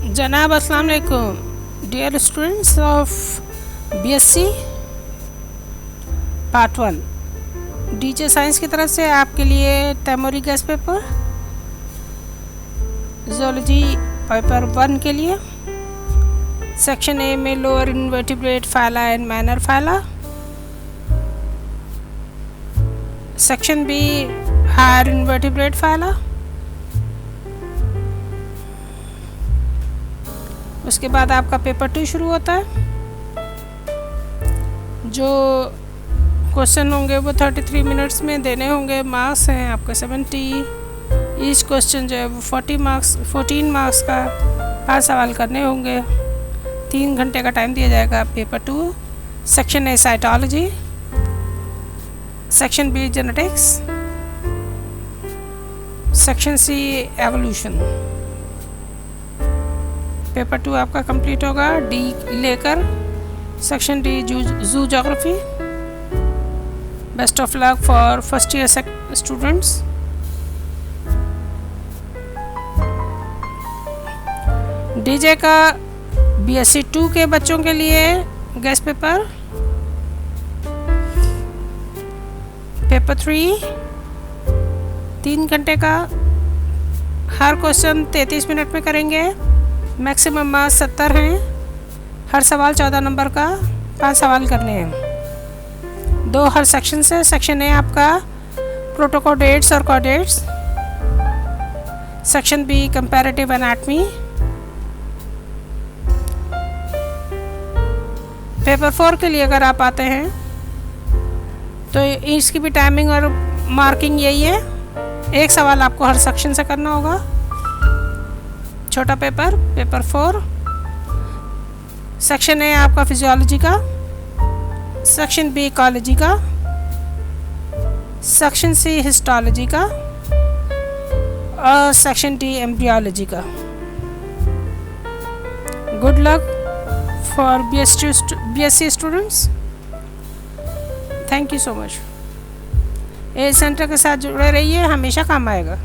जनाब अस्सलाम वालेकुम dear students of BSc part 1 DJ science की तरफ से आपके लिए तैमूरी गैस पेपर ज़ूलॉजी पेपर 1 के लिए सेक्शन ए में lower invertebrate phyla and minor phyla, section B higher invertebrate phyla, उसके बाद आपका पेपर 2 शुरू होता है। जो क्वेश्चन होंगे वो 33 मिनट्स में देने होंगे। मार्क्स हैं आपका 70। ईच क्वेश्चन जो है वो 14 मार्क्स का 5 सवाल करने होंगे। 3 घंटे का टाइम दिया जाएगा। Paper 2 section A cytology, section B genetics, section C evolution. Paper 2 आपका कंप्लीट होगा डी लेकर section D zoogeography. Best of luck for first year students. DJ का बीएससी 2 के बच्चों के लिए गैस पेपर 3 3 घंटे का, हर क्वेश्चन 33 मिनट में करेंगे। मैक्सिमम मार्क्स 70 हैं। हर सवाल 14 नंबर का 5 सवाल करने हैं। 2 हर सेक्शन से। सेक्शन ए आपका प्रोटोकोडेट्स और chordates, section B comparative anatomy. Paper 4 के लिए अगर आप आते हैं तो इसकी भी टाइमिंग और मार्किंग यही है। 1 सवाल आपको हर सेक्शन से करना होगा। छोटा पेपर 4। सेक्शन ए आपका फिजियोलॉजी का, सेक्शन बी इकोलॉजी का, सेक्शन सी हिस्टोलॉजी का और सेक्शन डी एम्ब्रियोलॉजी का। Good luck for BSc students. Thank you so much. A centre के साथ जुड़े रहिए, हमेशा काम आएगा।